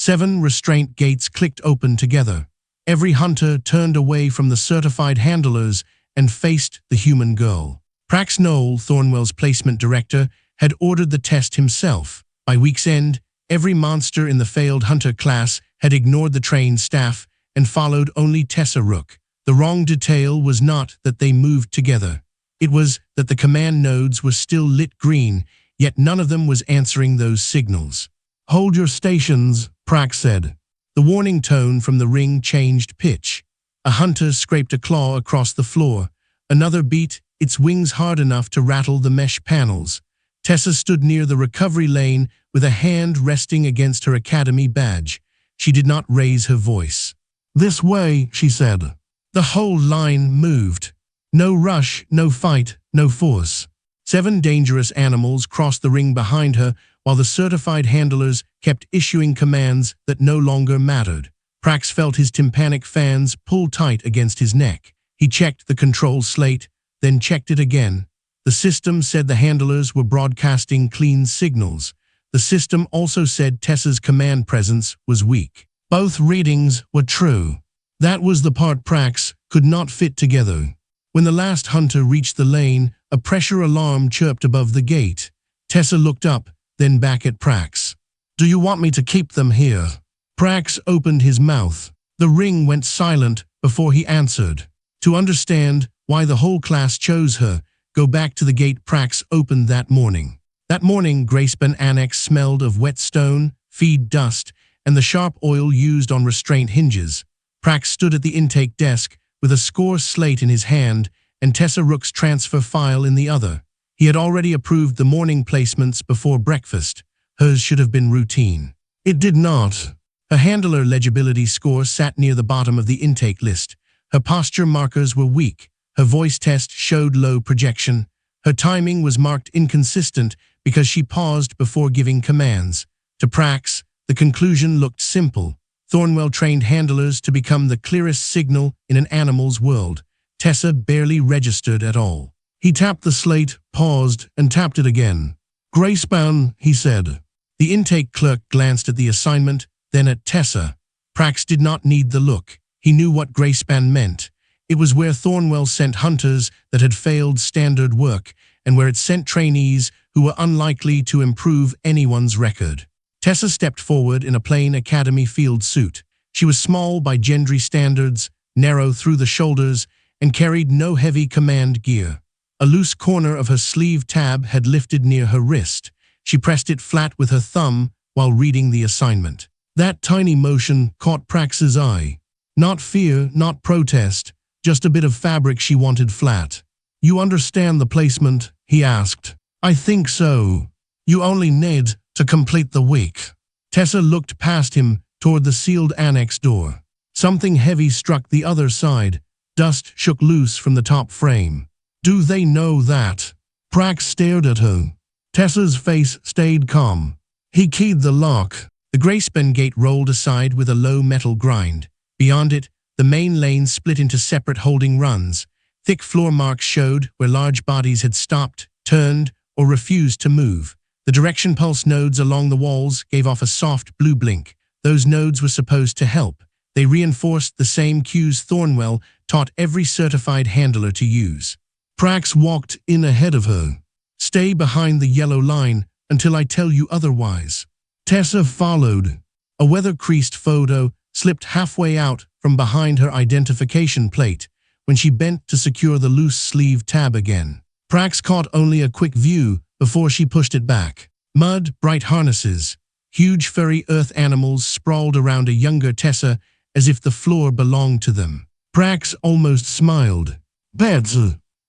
7 restraint gates clicked open together. Every hunter turned away from the certified handlers and faced the human girl. Prax Knoll, Thornwell's placement director, had ordered the test himself. By week's end, every monster in the failed hunter class had ignored the trained staff and followed only Tessa Rook. The wrong detail was not that they moved together. It was that the command nodes were still lit green, yet none of them was answering those signals. "Hold your stations," Prax said. The warning tone from the ring changed pitch. A hunter scraped a claw across the floor. Another beat its wings hard enough to rattle the mesh panels. Tessa stood near the recovery lane with a hand resting against her academy badge. She did not raise her voice. "This way," she said. The whole line moved. No rush, no fight, no force. 7 dangerous animals crossed the ring behind her, while the certified handlers kept issuing commands that no longer mattered. Prax felt his tympanic fans pull tight against his neck. He checked the control slate, then checked it again. The system said the handlers were broadcasting clean signals. The system also said Tessa's command presence was weak. Both readings were true. That was the part Prax could not fit together. When the last hunter reached the lane, a pressure alarm chirped above the gate. Tessa looked up, then back at Prax. "Do you want me to keep them here?" Prax opened his mouth. The ring went silent before he answered. To understand why the whole class chose her, go back to the gate Prax opened that morning. That morning, Grayspan Annex smelled of wet stone, feed dust, and the sharp oil used on restraint hinges. Prax stood at the intake desk with a score slate in his hand and Tessa Rook's transfer file in the other. He had already approved the morning placements before breakfast. Hers should have been routine. It did not. Her handler legibility score sat near the bottom of the intake list. Her posture markers were weak. Her voice test showed low projection. Her timing was marked inconsistent because she paused before giving commands. To Prax, the conclusion looked simple. Thornwell trained handlers to become the clearest signal in an animal's world. Tessa barely registered at all. He tapped the slate, paused, and tapped it again. "Grayspan," he said. The intake clerk glanced at the assignment, then at Tessa. Prax did not need the look. He knew what Grayspan meant. It was where Thornwell sent hunters that had failed standard work, and where it sent trainees who were unlikely to improve anyone's record. Tessa stepped forward in a plain academy field suit. She was small by Gendry standards, narrow through the shoulders, and carried no heavy command gear. A loose corner of her sleeve tab had lifted near her wrist. She pressed it flat with her thumb while reading the assignment. That tiny motion caught Prax's eye. Not fear, not protest, just a bit of fabric she wanted flat. "You understand the placement?" he asked. "I think so. You only need to complete the week." Tessa looked past him toward the sealed annex door. Something heavy struck the other side. Dust shook loose from the top frame. "Do they know that?" Prax stared at her. Tessa's face stayed calm. He keyed the lock. The Grayspan gate rolled aside with a low metal grind. Beyond it, the main lane split into separate holding runs. Thick floor marks showed where large bodies had stopped, turned, or refused to move. The direction pulse nodes along the walls gave off a soft blue blink. Those nodes were supposed to help. They reinforced the same cues Thornwell taught every certified handler to use. Prax walked in ahead of her. "Stay behind the yellow line until I tell you otherwise." Tessa followed. A weather-creased photo slipped halfway out from behind her identification plate when she bent to secure the loose sleeve tab again. Prax caught only a quick view before she pushed it back. Mud, bright harnesses, huge furry earth animals sprawled around a younger Tessa as if the floor belonged to them. Prax almost smiled. "Beds."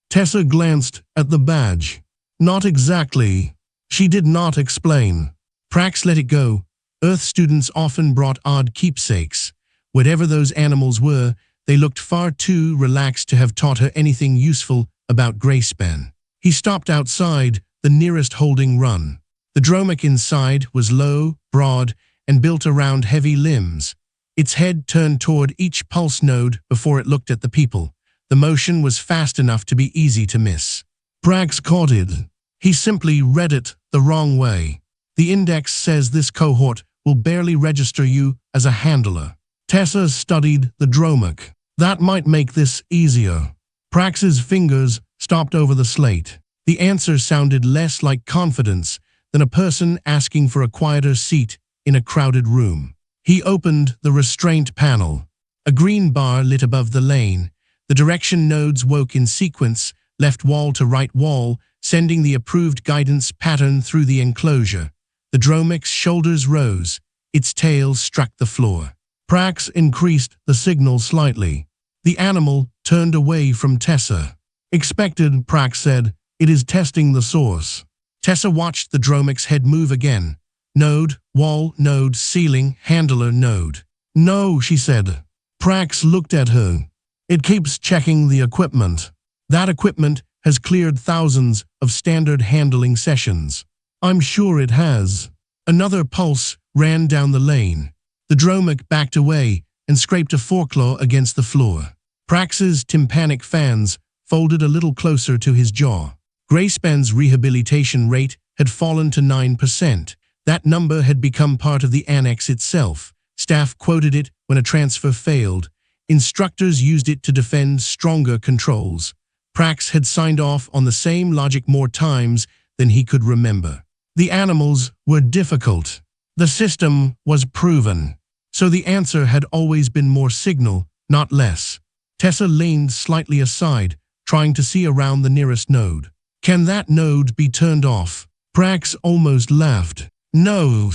Tessa glanced at the badge. "Not exactly." She did not explain. Prax let it go. Earth students often brought odd keepsakes. Whatever those animals were, they looked far too relaxed to have taught her anything useful about Grayspan. He stopped outside the nearest holding run. The dromic inside was low, broad, and built around heavy limbs. Its head turned toward each pulse node before it looked at the people. The motion was fast enough to be easy to miss. Prax caught it. He simply read it the wrong way. The index says this cohort will barely register you as a handler. Tessa studied the Dromic. That might make this easier. Prax's fingers stopped over the slate. The answer sounded less like confidence than a person asking for a quieter seat in a crowded room. He opened the restraint panel. A green bar lit above the lane. The direction nodes woke in sequence, left wall to right wall, sending the approved guidance pattern through the enclosure. The Dromic's shoulders rose. Its tail struck the floor. Prax increased the signal slightly. The animal turned away from Tessa. Expected, Prax said. It is testing the source. Tessa watched the Dromic's head move again. Node, wall, node, ceiling, handler, node. No, she said. Prax looked at her. It keeps checking the equipment. That equipment has cleared thousands of standard handling sessions. I'm sure it has. Another pulse ran down the lane. The Dromic backed away and scraped a foreclaw against the floor. Prax's tympanic fans folded a little closer to his jaw. Grayspan's rehabilitation rate had fallen to 9%. That number had become part of the annex itself. Staff quoted it when a transfer failed. Instructors used it to defend stronger controls. Prax had signed off on the same logic more times than he could remember. The animals were difficult. The system was proven. So the answer had always been more signal, not less. Tessa leaned slightly aside, trying to see around the nearest node. Can that node be turned off? Prax almost laughed. No,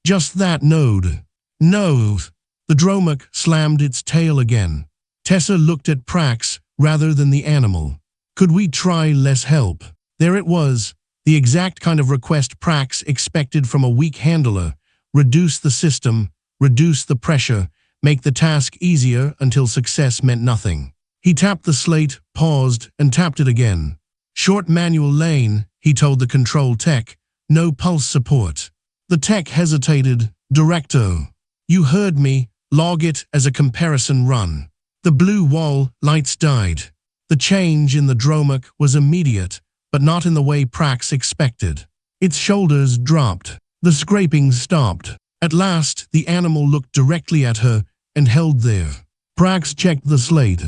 just that node. No. The Dromic slammed its tail again. Tessa looked at Prax rather than the animal. Could we try less help? There it was, the exact kind of request Prax expected from a weak handler. Reduce the system, reduce the pressure, make the task easier until success meant nothing. He tapped the slate, paused, and tapped it again. Short manual lane, he told the control tech. No pulse support. The tech hesitated. Directo. You heard me. Log it as a comparison run. The blue wall lights died. The change in the Dromic was immediate, but not in the way Prax expected. Its shoulders dropped. The scraping stopped. At last, the animal looked directly at her and held there. Prax checked the slate.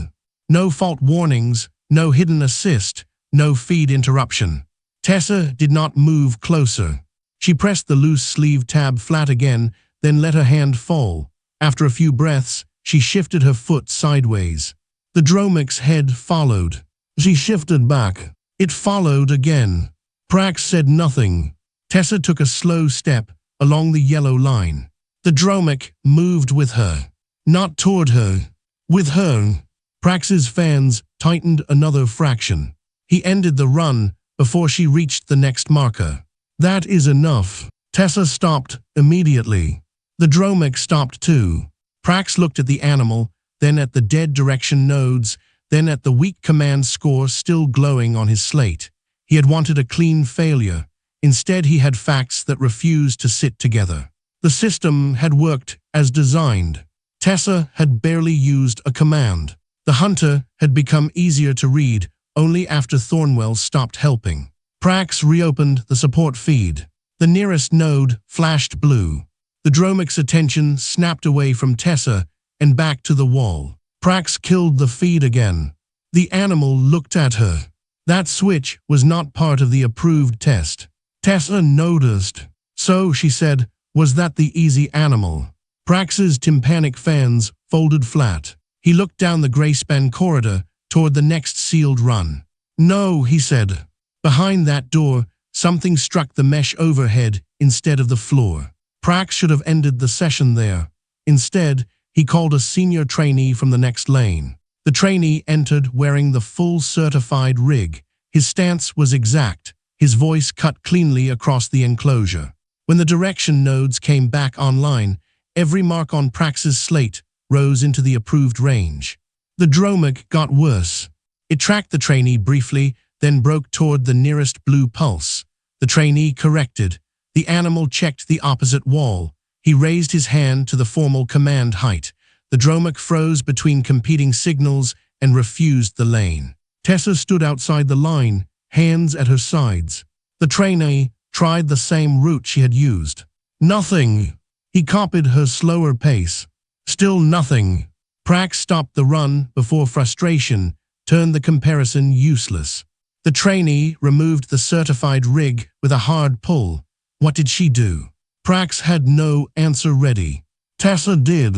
No fault warnings, no hidden assist, no feed interruption. Tessa did not move closer. She pressed the loose sleeve tab flat again, then let her hand fall. After a few breaths, she shifted her foot sideways. The Dromic's head followed. She shifted back. It followed again. Prax said nothing. Tessa took a slow step along the yellow line. The Dromic moved with her. Not toward her. With her. Prax's fans tightened another fraction. He ended the run before she reached the next marker. That is enough. Tessa stopped immediately. The Dromic stopped too. Prax looked at the animal, then at the dead direction nodes, then at the weak command score still glowing on his slate. He had wanted a clean failure. Instead, he had facts that refused to sit together. The system had worked as designed. Tessa had barely used a command. The hunter had become easier to read only after Thornwell stopped helping. Prax reopened the support feed. The nearest node flashed blue. The Dromic's attention snapped away from Tessa and back to the wall. Prax killed the feed again. The animal looked at her. That switch was not part of the approved test. Tessa noticed. So, she said, was that the easy animal? Prax's tympanic fans folded flat. He looked down the Grayspan corridor toward the next sealed run. No, he said. Behind that door, something struck the mesh overhead instead of the floor. Prax should have ended the session there. Instead, he called a senior trainee from the next lane. The trainee entered wearing the full certified rig. His stance was exact. His voice cut cleanly across the enclosure. When the direction nodes came back online, every mark on Prax's slate rose into the approved range. The Dromic got worse. It tracked the trainee briefly, then broke toward the nearest blue pulse. The trainee corrected. The animal checked the opposite wall. He raised his hand to the formal command height. The Dromic froze between competing signals and refused the lane. Tessa stood outside the line, hands at her sides. The trainee tried the same route she had used. Nothing. He copied her slower pace. Still nothing. Prax stopped the run before frustration turned the comparison useless. The trainee removed the certified rig with a hard pull. What did she do? Prax had no answer ready. Tessa did.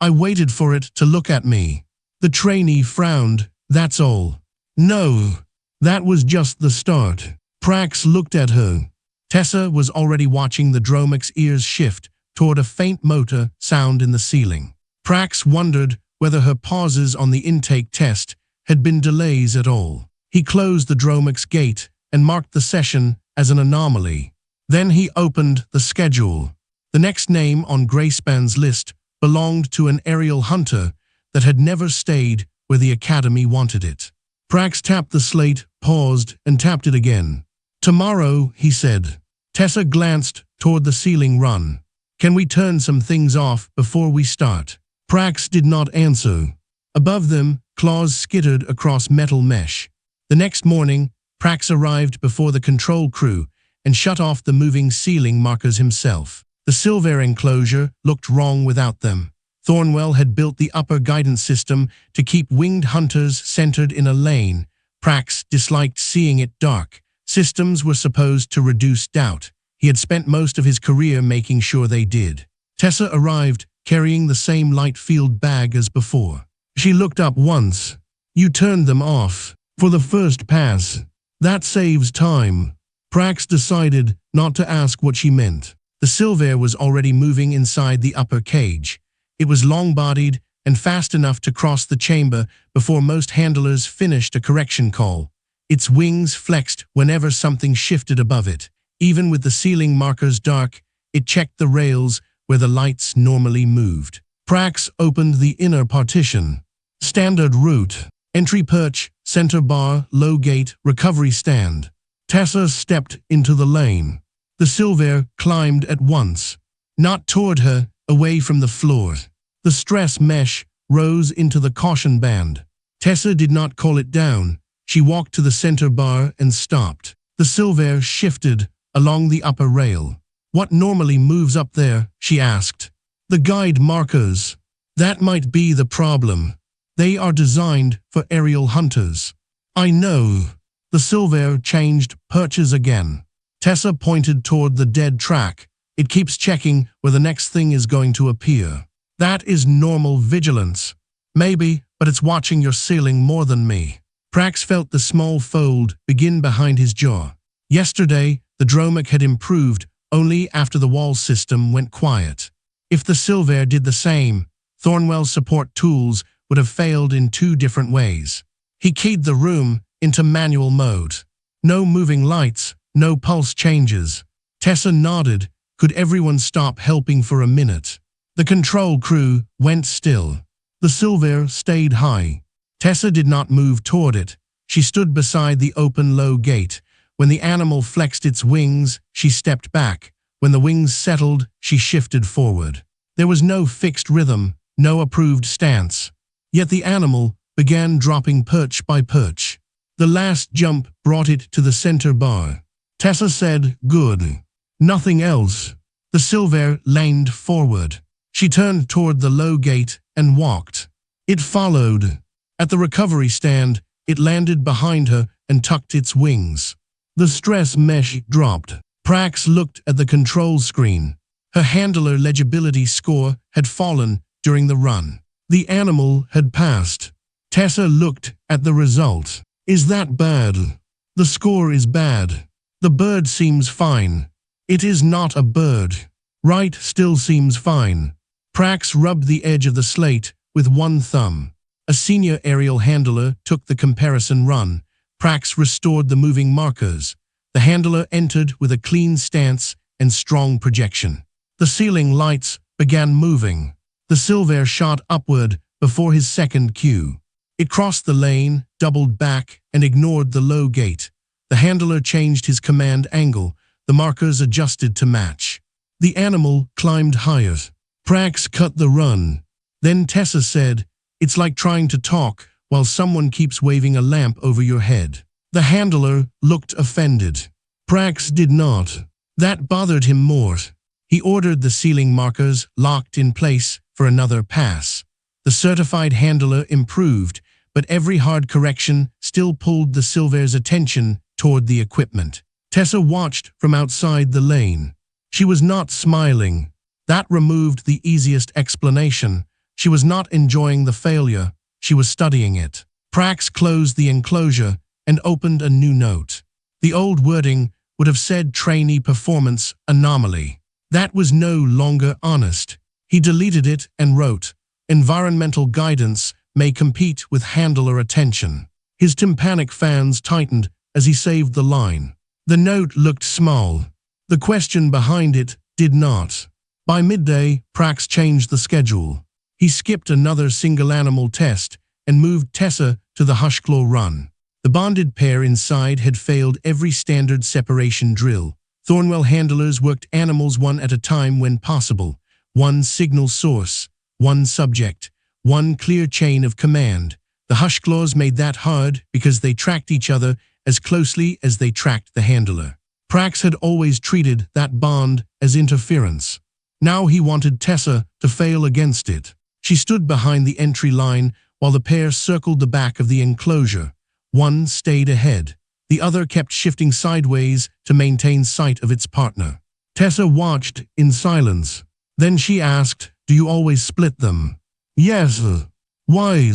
I waited for it to look at me. The trainee frowned. That's all. No. That was just the start. Prax looked at her. Tessa was already watching the Dromic's ears shift toward a faint motor sound in the ceiling. Prax wondered whether her pauses on the intake test had been delays at all. He closed the Dromic's gate and marked the session as an anomaly. Then he opened the schedule. The next name on Grayspan's list belonged to an aerial hunter that had never stayed where the Academy wanted it. Prax tapped the slate, paused, and tapped it again. Tomorrow, he said. Tessa glanced toward the ceiling run. Can we turn some things off before we start? Prax did not answer. Above them, claws skittered across metal mesh. The next morning, Prax arrived before the control crew and shut off the moving ceiling markers himself. The Silver enclosure looked wrong without them. Thornwell had built the upper guidance system to keep winged hunters centered in a lane. Prax disliked seeing it dark. Systems were supposed to reduce doubt. He had spent most of his career making sure they did. Tessa arrived, carrying the same light field bag as before. She looked up once. You turned them off. For the first pass. That saves time. Prax decided not to ask what she meant. The Silver was already moving inside the upper cage. It was long-bodied and fast enough to cross the chamber before most handlers finished a correction call. Its wings flexed whenever something shifted above it. Even with the ceiling markers dark, it checked the rails where the lights normally moved. Prax opened the inner partition. Standard route. Entry perch, center bar, low gate, recovery stand. Tessa stepped into the lane. The Silver climbed at once. Not toward her, away from the floor. The stress mesh rose into the caution band. Tessa did not call it down. She walked to the center bar and stopped. The Silver shifted along the upper rail. What normally moves up there? She asked. The guide markers. That might be the problem. They are designed for aerial hunters. I know. The Silver changed perches again. Tessa pointed toward the dead track. It keeps checking where the next thing is going to appear. That is normal vigilance. Maybe, but it's watching your ceiling more than me. Prax felt the small fold begin behind his jaw. Yesterday, the Dromic had improved only after the wall system went quiet. If the Silver did the same, Thornwell's support tools would have failed in two different ways. He keyed the room into manual mode. No moving lights, no pulse changes. Tessa nodded. Could everyone stop helping for a minute? The control crew went still. The Silver stayed high. Tessa did not move toward it. She stood beside the open low gate. When the animal flexed its wings, she stepped back. When the wings settled, she shifted forward. There was no fixed rhythm, no approved stance. Yet the animal began dropping perch by perch. The last jump brought it to the center bar. Tessa said, "Good." Nothing else. The Silver leaned forward. She turned toward the low gate and walked. It followed. At the recovery stand, it landed behind her and tucked its wings. The stress mesh dropped. Prax looked at the control screen. Her handler legibility score had fallen during the run. The animal had passed. Tessa looked at the result. Is that bad? The score is bad. The bird seems fine. It is not a bird. Right still seems fine. Prax rubbed the edge of the slate with one thumb. A senior aerial handler took the comparison run. Prax restored the moving markers. The handler entered with a clean stance and strong projection. The ceiling lights began moving. The Silver shot upward before his second cue. It crossed the lane, doubled back, and ignored the low gate. The handler changed his command angle. The markers adjusted to match. The animal climbed higher. Prax cut the run. Then Tessa said, "It's like trying to talk while someone keeps waving a lamp over your head." The handler looked offended. Prax did not. That bothered him more. He ordered the ceiling markers locked in place for another pass. The certified handler improved, but every hard correction still pulled the Silver's attention toward the equipment. Tessa watched from outside the lane. She was not smiling. That removed the easiest explanation. She was not enjoying the failure. She was studying it. Prax closed the enclosure and opened a new note. The old wording would have said trainee performance anomaly. That was no longer honest. He deleted it and wrote, environmental guidance may compete with handler attention. His tympanic fans tightened as he saved the line. The note looked small. The question behind it did not. By midday, Prax changed the schedule. He skipped another single animal test and moved Tessa to the Hushclaw run. The bonded pair inside had failed every standard separation drill. Thornwell handlers worked animals one at a time when possible. One signal source, one subject, one clear chain of command. The Hushclaws made that hard because they tracked each other as closely as they tracked the handler. Prax had always treated that bond as interference. Now he wanted Tessa to fail against it. She stood behind the entry line while the pair circled the back of the enclosure. One stayed ahead. The other kept shifting sideways to maintain sight of its partner. Tessa watched in silence. Then she asked, do you always split them? Yes. Why?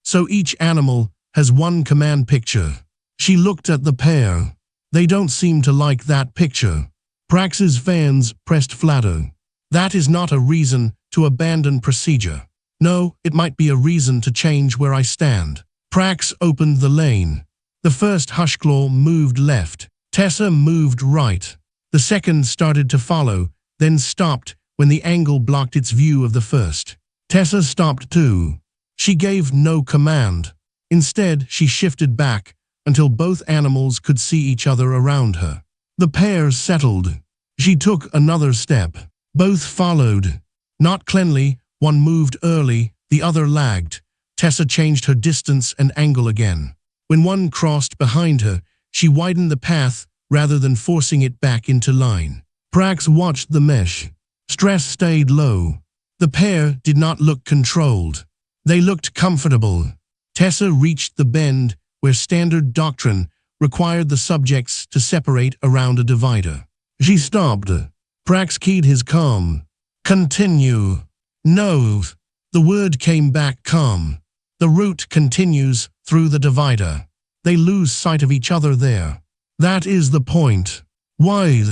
So each animal has one command picture. She looked at the pair. They don't seem to like that picture. Prax's fans pressed flatter. That is not a reason to abandon procedure. No, it might be a reason to change where I stand. Prax opened the lane. The first Hushclaw moved left. Tessa moved right. The second started to follow, then stopped when the angle blocked its view of the first. Tessa stopped too. She gave no command. Instead, she shifted back until both animals could see each other around her. The pair settled. She took another step. Both followed. Not cleanly, one moved early, the other lagged. Tessa changed her distance and angle again. When one crossed behind her, she widened the path rather than forcing it back into line. Prax watched the mesh. Stress stayed low. The pair did not look controlled. They looked comfortable. Tessa reached the bend where standard doctrine required the subjects to separate around a divider. She stopped. Prax keyed his calm. Continue. No. The word came back calm. The route continues through the divider. They lose sight of each other there. That is the point. Why?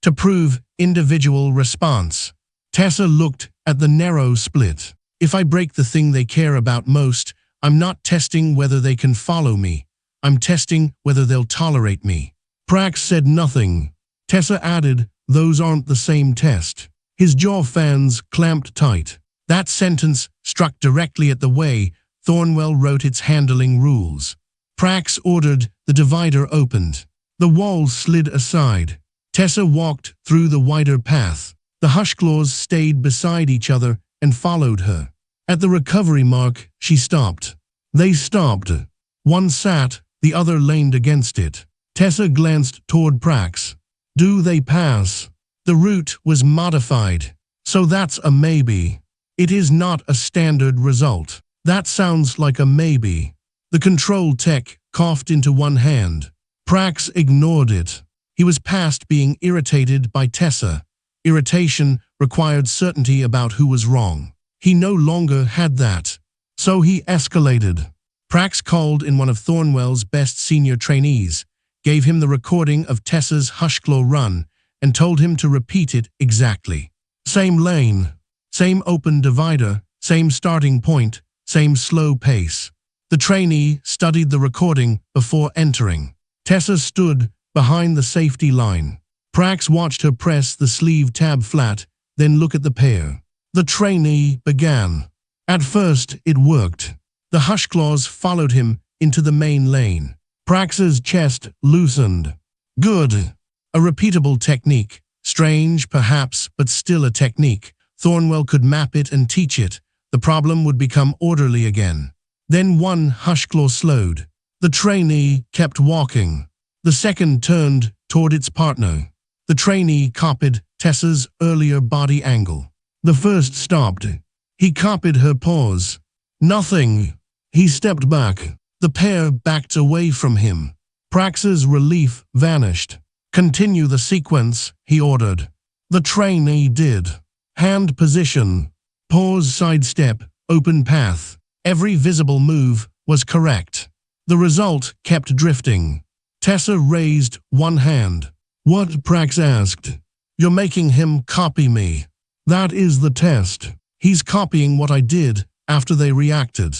To prove individual response. Tessa looked at the narrow split. If I break the thing they care about most, I'm not testing whether they can follow me. I'm testing whether they'll tolerate me. Prax said nothing. Tessa added, those aren't the same test. His jaw fans clamped tight. That sentence struck directly at the way Thornwell wrote its handling rules. Prax ordered the divider opened. The wall slid aside. Tessa walked through the wider path. The Hushclaws stayed beside each other and followed her. At the recovery mark, she stopped. They stopped. One sat, the other leaned against it. Tessa glanced toward Prax. Do they pass? The route was modified. So that's a maybe. It is not a standard result. That sounds like a maybe. The control tech coughed into one hand. Prax ignored it. He was past being irritated by Tessa. Irritation required certainty about who was wrong. He no longer had that. So he escalated. Prax called in one of Thornwell's best senior trainees, gave him the recording of Tessa's Hushclaw run, and told him to repeat it exactly. Same lane, same open divider, same starting point, same slow pace. The trainee studied the recording before entering. Tessa stood behind the safety line. Prax watched her press the sleeve tab flat, then look at the pair. The trainee began. At first, it worked. The Hushclaws followed him into the main lane. Prax's chest loosened. Good. A repeatable technique. Strange, perhaps, but still a technique. Thornwell could map it and teach it. The problem would become orderly again. Then one Hushclaw slowed. The trainee kept walking. The second turned toward its partner. The trainee copied Tessa's earlier body angle. The first stopped. He copied her pause. Nothing. He stepped back. The pair backed away from him. Prax's relief vanished. Continue the sequence, he ordered. The trainee did. Hand position. Pause, sidestep, open path. Every visible move was correct. The result kept drifting. Tessa raised one hand. What? Prax asked. You're making him copy me. That is the test. He's copying what I did after they reacted.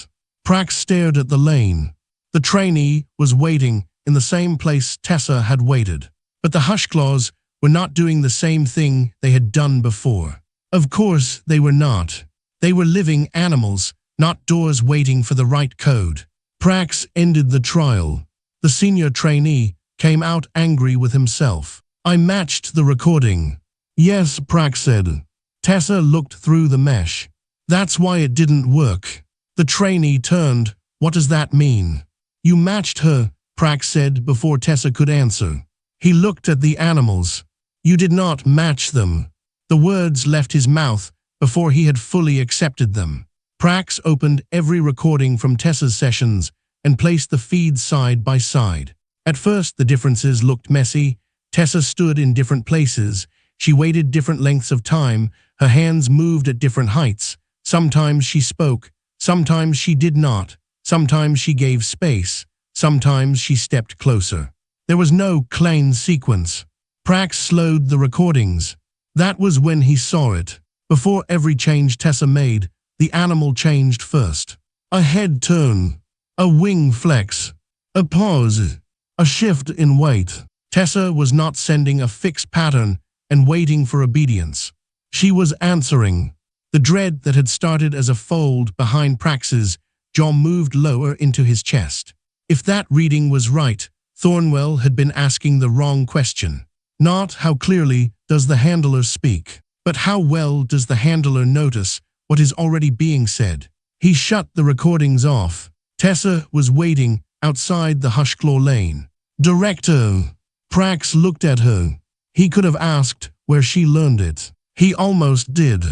Prax stared at the lane. The trainee was waiting in the same place Tessa had waited. But the Hushclaws were not doing the same thing they had done before. Of course they were not. They were living animals, not doors waiting for the right code. Prax ended the trial. The senior trainee came out angry with himself. I matched the recording. Yes, Prax said. Tessa looked through the mesh. That's why it didn't work. The trainee turned. What does that mean? You matched her, Prax said before Tessa could answer. He looked at the animals. You did not match them. The words left his mouth before he had fully accepted them. Prax opened every recording from Tessa's sessions and placed the feeds side by side. At first, the differences looked messy. Tessa stood in different places. She waited different lengths of time. Her hands moved at different heights. Sometimes she spoke. Sometimes she did not. Sometimes she gave space. Sometimes she stepped closer. There was no clean sequence. Prax slowed the recordings. That was when he saw it. Before every change Tessa made, the animal changed first. A head turn. A wing flex. A pause. A shift in weight. Tessa was not sending a fixed pattern and waiting for obedience. She was answering. The dread that had started as a fold behind Prax's jaw moved lower into his chest. If that reading was right, Thornwell had been asking the wrong question. Not how clearly does the handler speak, but how well does the handler notice what is already being said. He shut the recordings off. Tessa was waiting outside the Hushclaw lane. Director. Prax looked at her. He could have asked where she learned it. He almost did.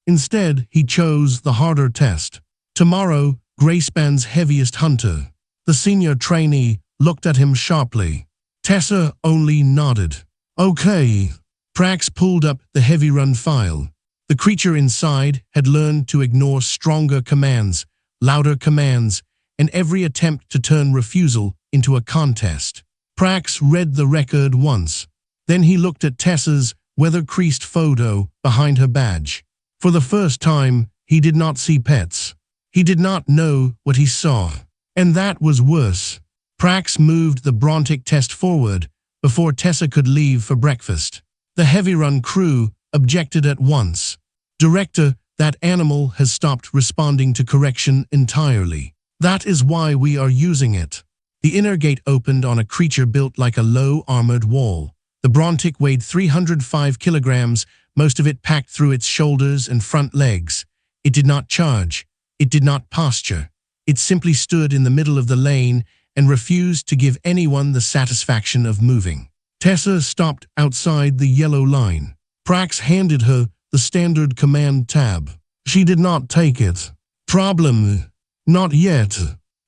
Instead, he chose the harder test. Tomorrow, Grayspan's heaviest hunter. The senior trainee looked at him sharply. Tessa only nodded. Okay. Prax pulled up the heavy run file. The creature inside had learned to ignore stronger commands, louder commands, and every attempt to turn refusal into a contest. Prax read the record once. Then he looked at Tessa's weather-creased photo behind her badge. For the first time, he did not see pets. He did not know what he saw. And that was worse. Prax moved the Brontic test forward before Tessa could leave for breakfast. The heavy run crew objected at once. Director, that animal has stopped responding to correction entirely. That is why we are using it. The inner gate opened on a creature built like a low armored wall. The Brontic weighed 305 kilograms, most of it packed through its shoulders and front legs. It did not charge. It did not posture. It simply stood in the middle of the lane and refused to give anyone the satisfaction of moving. Tessa stopped outside the yellow line. Prax handed her the standard command tab. She did not take it. Problem. Not yet.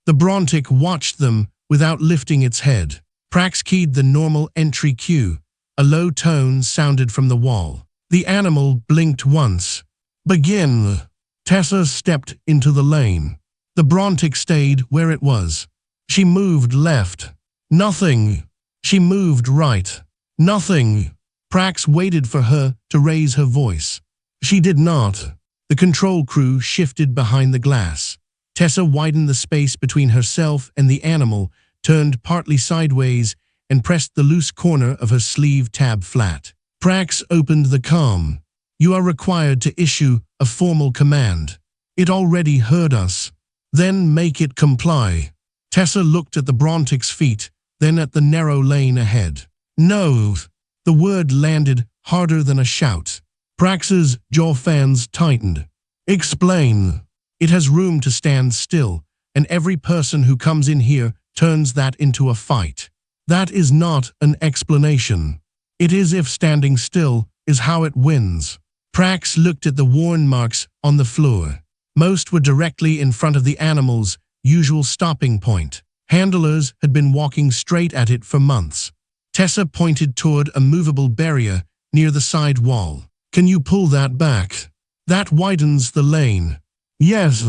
The Brontic watched them without lifting its head. Prax keyed the normal entry cue. A low tone sounded from the wall. The animal blinked once. Begin. Tessa stepped into the lane. The Brontic stayed where it was. She moved left. Nothing. She moved right. Nothing. Prax waited for her to raise her voice. She did not. The control crew shifted behind the glass. Tessa widened the space between herself and the animal, turned partly sideways, and pressed the loose corner of her sleeve tab flat. Prax opened the comm. You are required to issue a formal command. It already heard us. Then make it comply. Tessa looked at the Brontic's feet, then at the narrow lane ahead. No. The word landed harder than a shout. Prax's jaw fans tightened. Explain. It has room to stand still, and every person who comes in here turns that into a fight. That is not an explanation. It is if standing still is how it wins. Prax looked at the worn marks on the floor. Most were directly in front of the animal's usual stopping point. Handlers had been walking straight at it for months. Tessa pointed toward a movable barrier near the side wall. Can you pull that back? That widens the lane. Yes.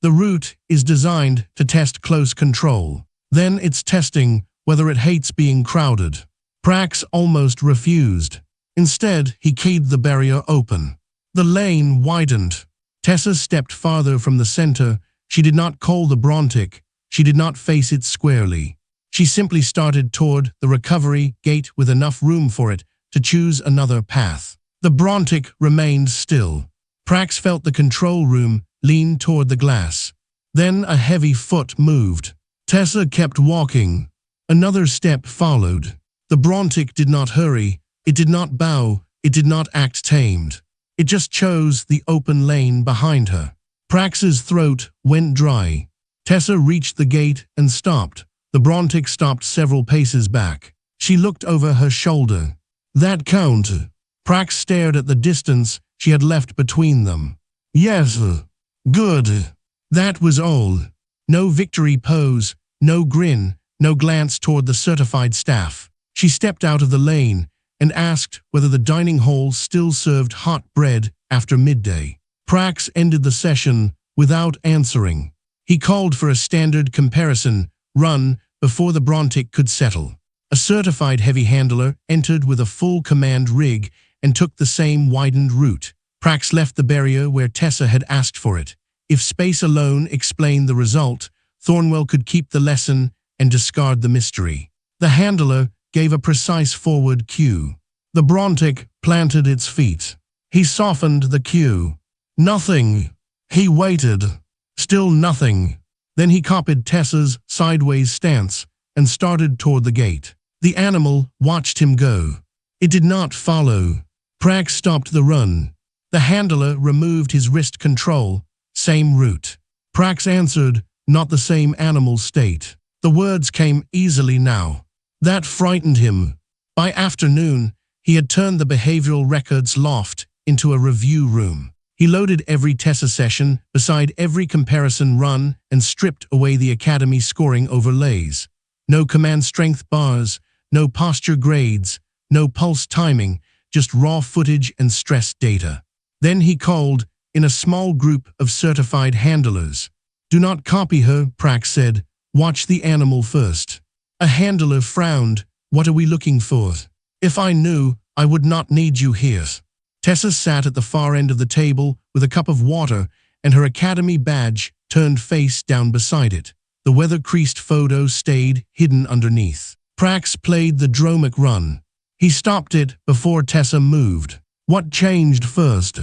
The route is designed to test close control. Then it's testing whether it hates being crowded. Prax almost refused. Instead, he keyed the barrier open. The lane widened. Tessa stepped farther from the center. She did not call the Brontic. She did not face it squarely. She simply started toward the recovery gate with enough room for it to choose another path. The Brontic remained still. Prax felt the control room lean toward the glass. Then a heavy foot moved. Tessa kept walking. Another step followed. The Brontic did not hurry. It did not bow. It did not act tamed. It just chose the open lane behind her. Prax's throat went dry. Tessa reached the gate and stopped. The Brontic stopped several paces back. She looked over her shoulder. That counted. Prax stared at the distance she had left between them. Yes. Good. That was all. No victory pose, no grin, no glance toward the certified staff. She stepped out of the lane and asked whether the dining hall still served hot bread after midday. Prax ended the session without answering. He called for a standard comparison run before the Brontic could settle. A certified heavy handler entered with a full command rig and took the same widened route. Prax left the barrier where Tessa had asked for it. If space alone explained the result, Thornwell could keep the lesson and discard the mystery. The handler gave a precise forward cue. The Brontic planted its feet. He softened the cue. Nothing. He waited. Still nothing. Then he copied Tessa's sideways stance and started toward the gate. The animal watched him go. It did not follow. Prax stopped the run. The handler removed his wrist control. Same route. Prax answered, not the same animal state. The words came easily now. That frightened him. By afternoon, he had turned the behavioral records loft into a review room. He loaded every Tessa session beside every comparison run and stripped away the Academy scoring overlays. No command strength bars, no posture grades, no pulse timing, just raw footage and stress data. Then he called in a small group of certified handlers. Do not copy her, Prax said. Watch the animal first. A handler frowned. What are we looking for? If I knew, I would not need you here. Tessa sat at the far end of the table with a cup of water and her Academy badge turned face down beside it. The weather-creased photo stayed hidden underneath. Prax played the Dromic run. He stopped it before Tessa moved. What changed first?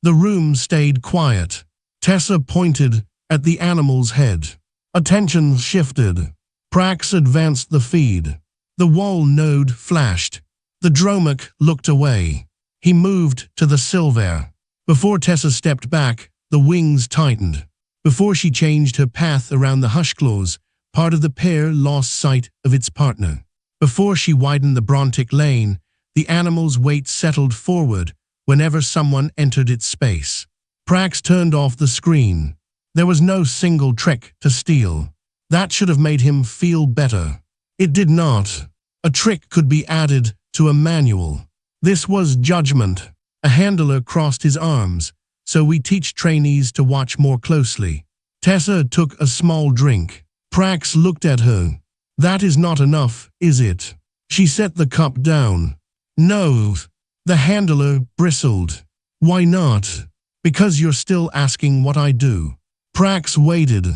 The room stayed quiet. Tessa pointed at the animal's head. Attention shifted. Prax advanced the feed. The wall node flashed. The Dromic looked away. He moved to the silver. Before Tessa stepped back, the wings tightened. Before she changed her path around the Hushclaws, part of the pair lost sight of its partner. Before she widened the Brontic lane, the animal's weight settled forward whenever someone entered its space. Prax turned off the screen. There was no single trick to steal. That should have made him feel better. It did not. A trick could be added to a manual. This was judgment. A handler crossed his arms. So we teach trainees to watch more closely. Tessa took a small drink. Prax looked at her. That is not enough, is it? She set the cup down. No. The handler bristled. Why not? Because you're still asking what I do. Prax waited.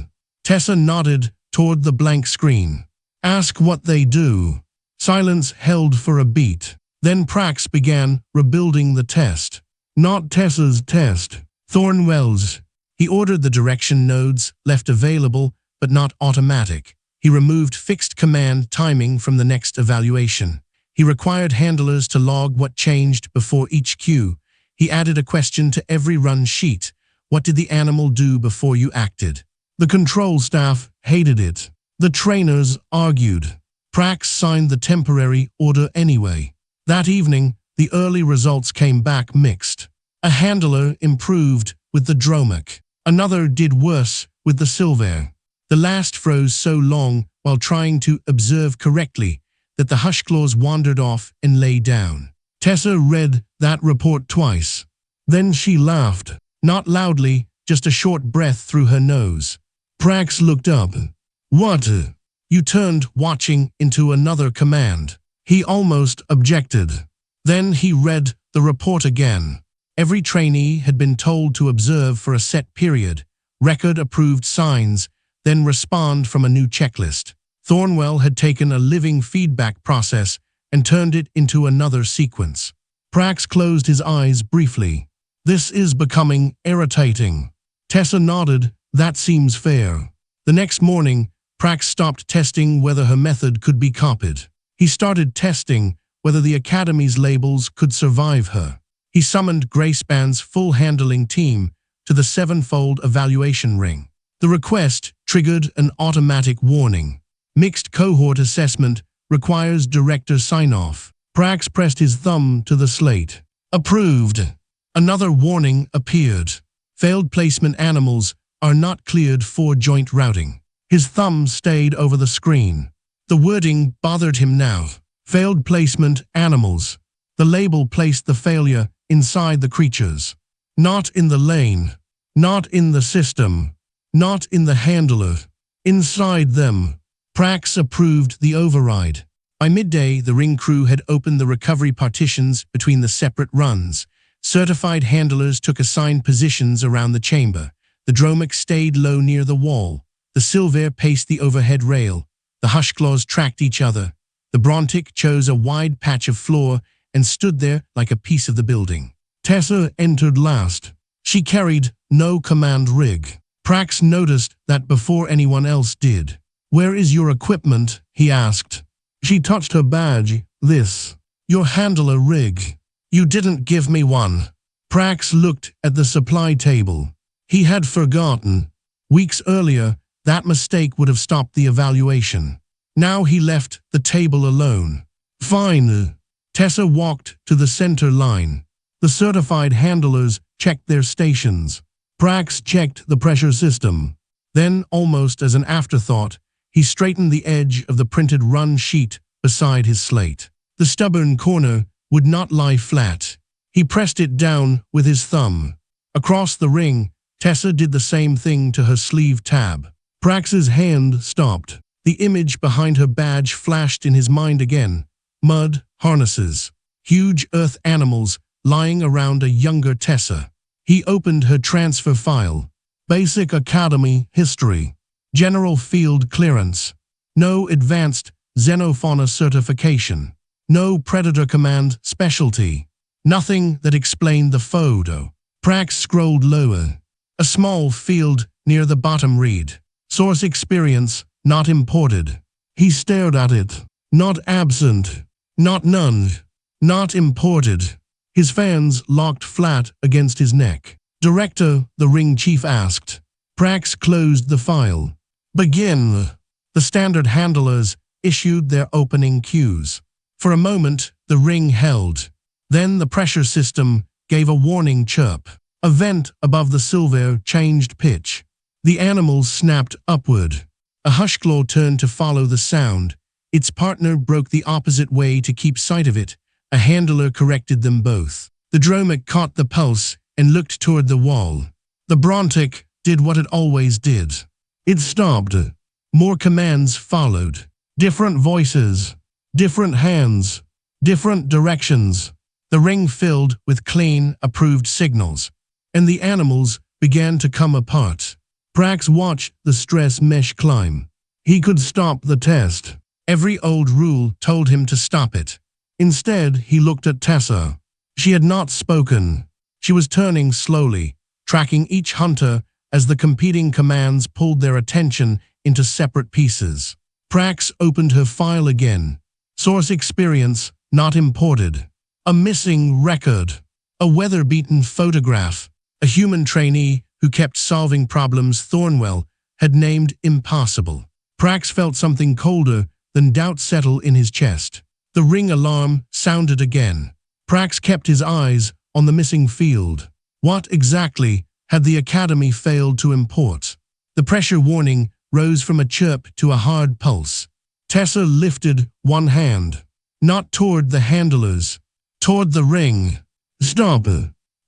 Tessa nodded toward the blank screen. Ask what they do. Silence held for a beat. Then Prax began rebuilding the test. Not Tessa's test. Thornwell's. He ordered the direction nodes left available, but not automatic. He removed fixed command timing from the next evaluation. He required handlers to log what changed before each cue. He added a question to every run sheet. What did the animal do before you acted? The control staff hated it. The trainers argued. Prax signed the temporary order anyway. That evening, the early results came back mixed. A handler improved with the Dromic. Another did worse with the Silver. The last froze so long while trying to observe correctly that the Hushclaws wandered off and lay down. Tessa read that report twice. Then she laughed. Not loudly, just a short breath through her nose. Prax looked up. What? You turned watching into another command. He almost objected. Then he read the report again. Every trainee had been told to observe for a set period, record approved signs, then respond from a new checklist. Thornwell had taken a living feedback process and turned it into another sequence. Prax closed his eyes briefly. This is becoming irritating. Tessa nodded. That seems fair. The next morning, Prax stopped testing whether her method could be copied. He started testing whether the Academy's labels could survive her. He summoned Grayspan's full handling team to the sevenfold evaluation ring. The request triggered an automatic warning. Mixed cohort assessment requires director sign-off. Prax pressed his thumb to the slate. Approved. Another warning appeared. Failed placement animals are not cleared for joint routing. His thumb stayed over the screen. The wording bothered him now. Failed placement animals. The label placed the failure inside the creatures. Not in the lane. Not in the system. Not in the handler. Inside them. Prax approved the override. By midday, the ring crew had opened the recovery partitions between the separate runs. Certified handlers took assigned positions around the chamber. The Dromic stayed low near the wall. The Silver paced the overhead rail. The Hushclaws tracked each other. The Brontic chose a wide patch of floor and stood there like a piece of the building. Tessa entered last. She carried no command rig. Prax noticed that before anyone else did. Where is your equipment? He asked. She touched her badge. This. Your handler rig. You didn't give me one. Prax looked at the supply table. He had forgotten. Weeks earlier, that mistake would have stopped the evaluation. Now he left the table alone. Fine. Tessa walked to the center line. The certified handlers checked their stations. Prax checked the pressure system. Then, almost as an afterthought, he straightened the edge of the printed run sheet beside his slate. The stubborn corner would not lie flat. He pressed it down with his thumb. Across the ring, Tessa did the same thing to her sleeve tab. Prax's hand stopped. The image behind her badge flashed in his mind again. Mud, harnesses, huge earth animals lying around a younger Tessa. He opened her transfer file. Basic Academy History. General Field Clearance. No Advanced Xenofauna Certification. No Predator Command Specialty. Nothing that explained the photo. Prax scrolled lower. A small field near the bottom read. Source experience not imported. He stared at it. Not absent. Not none. Not imported. His fans locked flat against his neck. Director, the ring chief asked. Prax closed the file. Begin. The standard handlers issued their opening cues. For a moment, the ring held. Then the pressure system gave a warning chirp. A vent above the Silver changed pitch. The animals snapped upward. A Hushclaw turned to follow the sound. Its partner broke the opposite way to keep sight of it. A handler corrected them both. The Dromic caught the pulse and looked toward the wall. The Brontic did what it always did. It stopped. More commands followed. Different voices. Different hands. Different directions. The ring filled with clean, approved signals. And the animals began to come apart. Prax watched the stress mesh climb. He could stop the test. Every old rule told him to stop it. Instead, he looked at Tessa. She had not spoken. She was turning slowly, tracking each hunter as the competing commands pulled their attention into separate pieces. Prax opened her file again. Source experience not imported. A missing record. A weather-beaten photograph. A human trainee who kept solving problems Thornwell had named impossible. Prax felt something colder than doubt settle in his chest. The ring alarm sounded again. Prax kept his eyes on the missing field. What exactly had the Academy failed to import? The pressure warning rose from a chirp to a hard pulse. Tessa lifted one hand. Not toward the handlers. Toward the ring. Stop!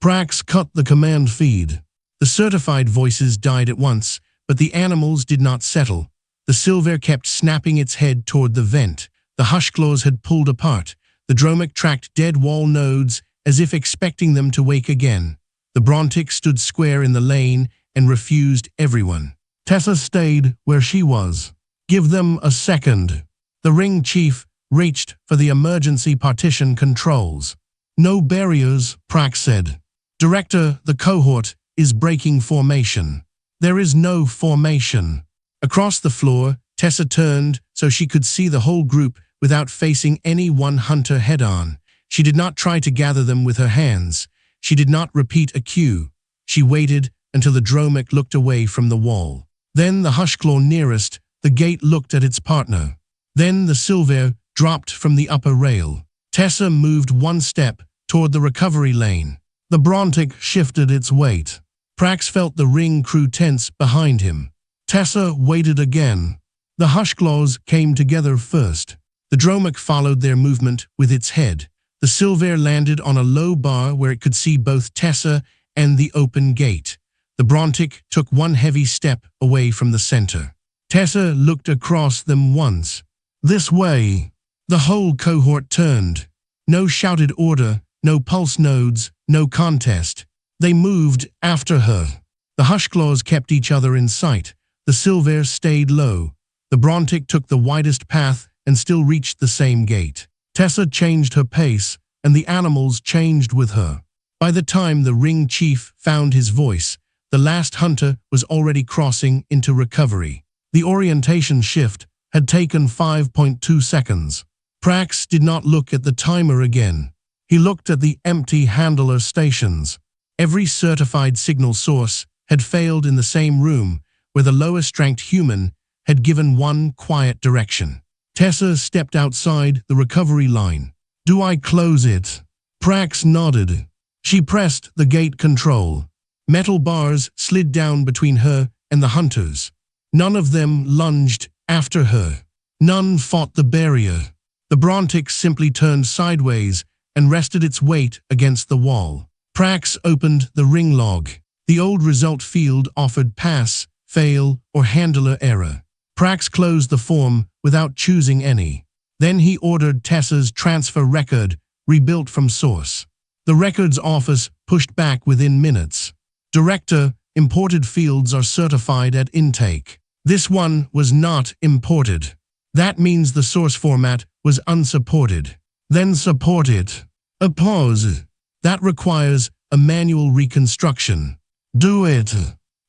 Prax cut the command feed. The certified voices died at once, but the animals did not settle. The silver kept snapping its head toward the vent. The hushclaws had pulled apart. The dromic tracked dead wall nodes as if expecting them to wake again. The brontic stood square in the lane and refused everyone. Tessa stayed where she was. Give them a second. The ring chief reached for the emergency partition controls. No barriers, Prax said. Director, the cohort is breaking formation. There is no formation. Across the floor, Tessa turned so she could see the whole group without facing any one hunter head-on. She did not try to gather them with her hands. She did not repeat a cue. She waited until the dromic looked away from the wall. Then the hushclaw nearest the gate looked at its partner. Then the silver dropped from the upper rail. Tessa moved one step toward the recovery lane. The brontic shifted its weight. Prax felt the ring crew tense behind him. Tessa waited again. The hushclaws came together first. The dromic followed their movement with its head. The silver landed on a low bar where it could see both Tessa and the open gate. The brontic took one heavy step away from the center. Tessa looked across them once. This way. The whole cohort turned. No shouted order, no pulse nodes, no contest. They moved after her. The hushclaws kept each other in sight. The silver stayed low. The brontic took the widest path and still reached the same gate. Tessa changed her pace, and the animals changed with her. By the time the ring chief found his voice, the last hunter was already crossing into recovery. The orientation shift had taken 5.2 seconds. Prax did not look at the timer again. He looked at the empty handler stations. Every certified signal source had failed in the same room where the lowest-ranked human had given one quiet direction. Tessa stepped outside the recovery line. Do I close it? Prax nodded. She pressed the gate control. Metal bars slid down between her and the hunters. None of them lunged after her. None fought the barrier. The brontic simply turned sideways and rested its weight against the wall. Prax opened the ring log. The old result field offered pass, fail, or handler error. Prax closed the form without choosing any. Then he ordered Tessa's transfer record, rebuilt from source. The records office pushed back within minutes. Director, imported fields are certified at intake. This one was not imported. That means the source format was unsupported. Then support it. A pause. That requires a manual reconstruction. Do it.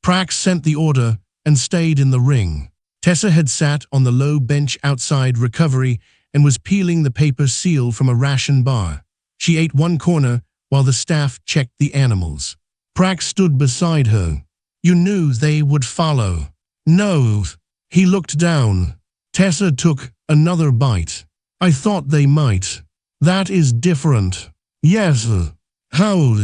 Prax sent the order and stayed in the ring. Tessa had sat on the low bench outside recovery and was peeling the paper seal from a ration bar. She ate one corner while the staff checked the animals. Prax stood beside her. You knew they would follow. No. He looked down. Tessa took another bite. I thought they might. That is different. Yes. How?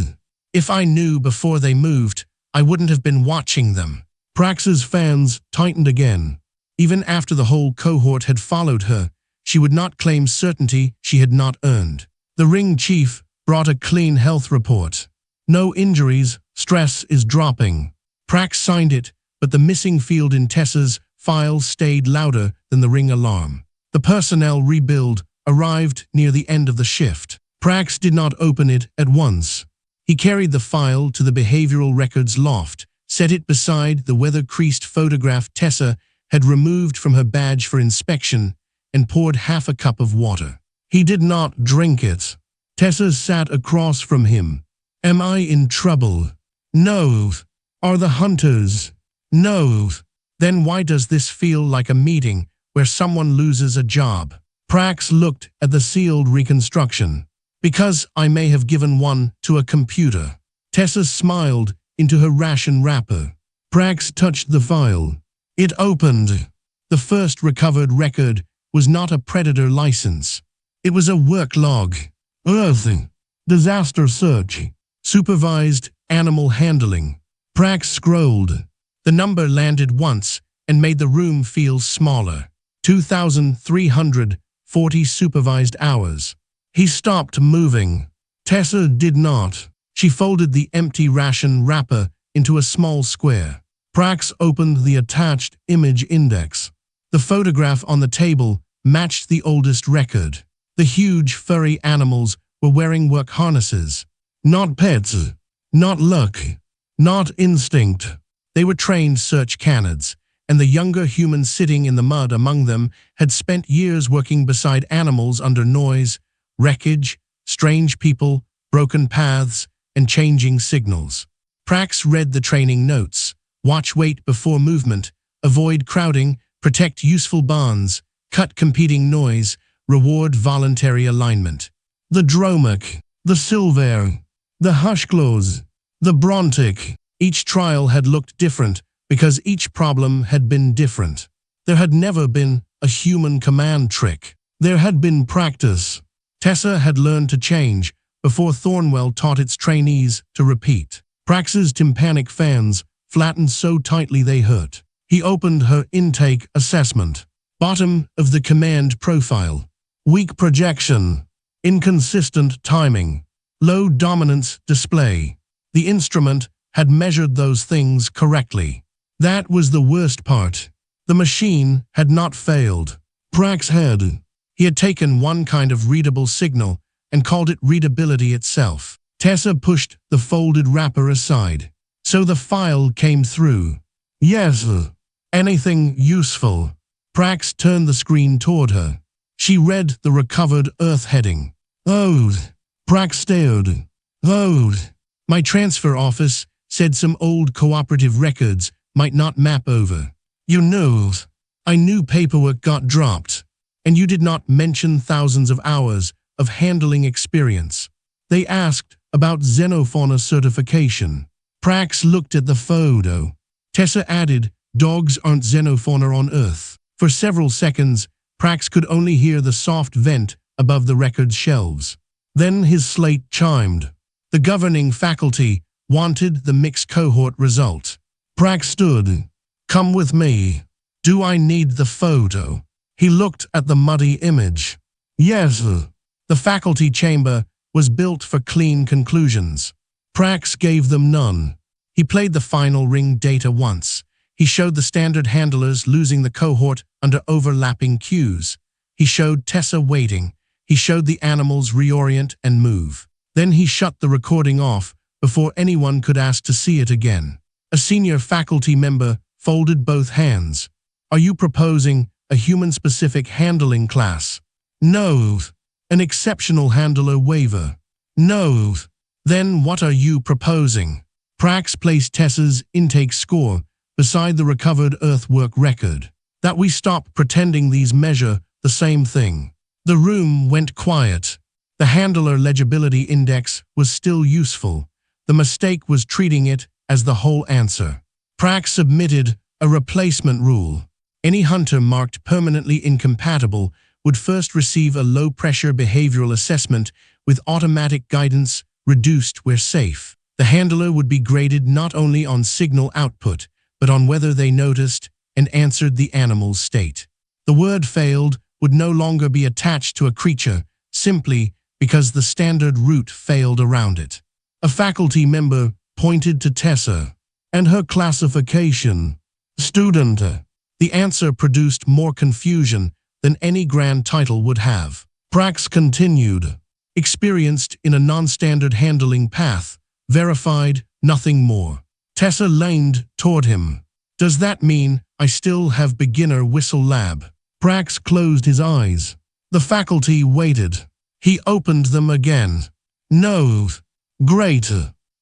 If I knew before they moved, I wouldn't have been watching them. Prax's fans tightened again. Even after the whole cohort had followed her, she would not claim certainty she had not earned. The ring chief brought a clean health report. No injuries, stress is dropping. Prax signed it, but the missing field in Tessa's file stayed louder than the ring alarm. The personnel rebuild arrived near the end of the shift. Prax did not open it at once. He carried the file to the behavioral records loft, set it beside the weather-creased photograph Tessa had removed from her badge for inspection, and poured half a cup of water. He did not drink it. Tessa sat across from him. Am I in trouble? No. Are the hunters? No. Then why does this feel like a meeting where someone loses a job? Prax looked at the sealed reconstruction. Because I may have given one to a computer. Tessa smiled into her ration wrapper. Prax touched the file. It opened. The first recovered record was not a predator license. It was a work log. Earthing. Disaster search. Supervised animal handling. Prax scrolled. The number landed once and made the room feel smaller. 2,340 supervised hours. He stopped moving. Tessa did not. She folded the empty ration wrapper into a small square. Prax opened the attached image index. The photograph on the table matched the oldest record. The huge furry animals were wearing work harnesses. Not pets, not luck, not instinct. They were trained search canards, and the younger humans sitting in the mud among them had spent years working beside animals under noise, wreckage, strange people, broken paths, and changing signals. Prax read the training notes. Watch weight before movement, avoid crowding, protect useful bonds, cut competing noise, reward voluntary alignment. The Dromic, the Silver, the Hushclaws, the Brontic. Each trial had looked different because each problem had been different. There had never been a human command trick. There had been practice. Tessa had learned to change before Thornwell taught its trainees to repeat. Prax's tympanic fans flattened so tightly they hurt. He opened her intake assessment. Bottom of the command profile. Weak projection. Inconsistent timing. Low dominance display. The instrument had measured those things correctly. That was the worst part. The machine had not failed. Prax had. He had taken one kind of readable signal and called it readability itself. Tessa pushed the folded wrapper aside. So the file came through. Yes. Anything useful? Prax turned the screen toward her. She read the recovered Earth heading. Oh. Prax stared. Oh. My transfer office said some old cooperative records might not map over. You know. I knew paperwork got dropped. And you did not mention thousands of hours of handling experience. They asked about xenofauna certification. Prax looked at the photo. Tessa added, dogs aren't xenofauna on Earth. For several seconds, Prax could only hear the soft vent above the record's shelves. Then his slate chimed. The governing faculty wanted the mixed cohort result. Prax stood. Come with me. Do I need the photo? He looked at the muddy image. Yes. The faculty chamber was built for clean conclusions. Prax gave them none. He played the final ring data once. He showed the standard handlers losing the cohort under overlapping cues. He showed Tessa waiting. He showed the animals reorient and move. Then he shut the recording off before anyone could ask to see it again. A senior faculty member folded both hands. Are you proposing a human-specific handling class? No. An exceptional handler waiver? No. Then what are you proposing? Prax placed Tessa's intake score beside the recovered Earthwork record. That we stop pretending these measure the same thing. The room went quiet. The handler legibility index was still useful. The mistake was treating it as the whole answer. Prax submitted a replacement rule. Any hunter marked permanently incompatible would first receive a low-pressure behavioral assessment with automatic guidance reduced where safe. The handler would be graded not only on signal output, but on whether they noticed and answered the animal's state. The word failed would no longer be attached to a creature simply because the standard route failed around it. A faculty member pointed to Tessa and her classification. Student. The answer produced more confusion than any grand title would have. Prax continued. Experienced in a non-standard handling path. Verified, nothing more. Tessa leaned toward him. Does that mean I still have beginner whistle lab? Prax closed his eyes. The faculty waited. He opened them again. No. Great.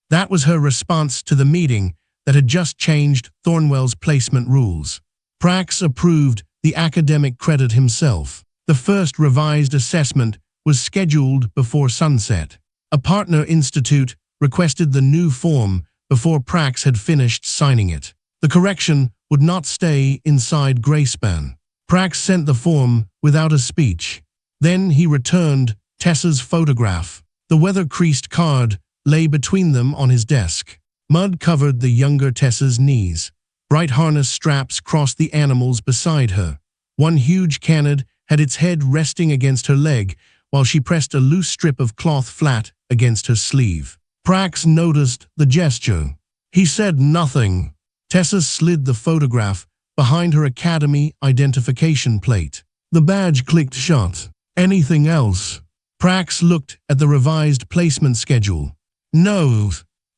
That was her response to the meeting that had just changed Thornwell's placement rules. Prax approved the academic credit himself. The first revised assessment was scheduled before sunset. A partner institute requested the new form before Prax had finished signing it. The correction would not stay inside Grayspan. Prax sent the form without a speech. Then he returned Tessa's photograph. The weather-creased card lay between them on his desk. Mud covered the younger Tessa's knees. Bright harness straps crossed the animals beside her. One huge canid had its head resting against her leg, while she pressed a loose strip of cloth flat against her sleeve. Prax noticed the gesture. He said nothing. Tessa slid the photograph behind her academy identification plate. The badge clicked shut. Anything else? Prax looked at the revised placement schedule. No.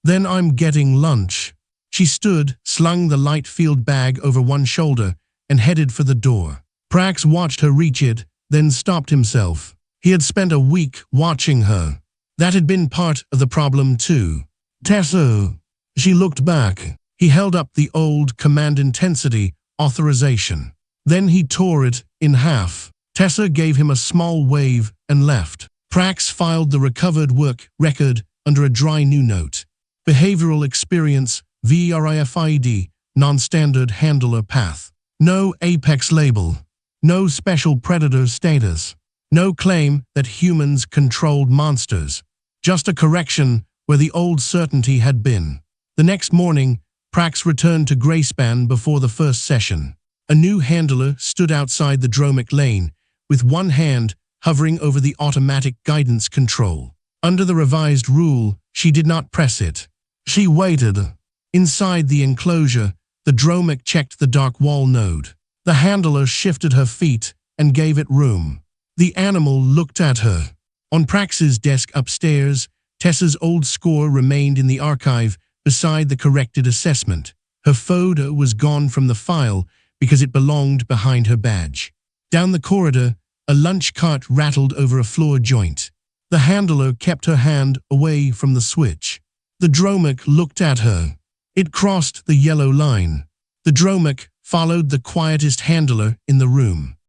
Then I'm getting lunch. She stood, slung the light field bag over one shoulder, and headed for the door. Prax watched her reach it, then stopped himself. He had spent a week watching her. That had been part of the problem too. Tessa. She looked back. He held up the old command intensity authorization. Then he tore it in half. Tessa gave him a small wave and left. Prax filed the recovered work record under a dry new note. Behavioral experience, VRIFID, non-standard handler path. No apex label. No special predator status. No claim that humans controlled monsters. Just a correction where the old certainty had been. The next morning, Prax returned to Greyspan before the first session. A new handler stood outside the dromic lane, with one hand hovering over the automatic guidance control. Under the revised rule, she did not press it. She waited. Inside the enclosure, the dromic checked the dark wall node. The handler shifted her feet and gave it room. The animal looked at her. On Prax's desk upstairs, Tessa's old score remained in the archive beside the corrected assessment. Her photo was gone from the file because it belonged behind her badge. Down the corridor, a lunch cart rattled over a floor joint. The handler kept her hand away from the switch. The dromic looked at her. It crossed the yellow line. The dromic followed the quietest handler in the room.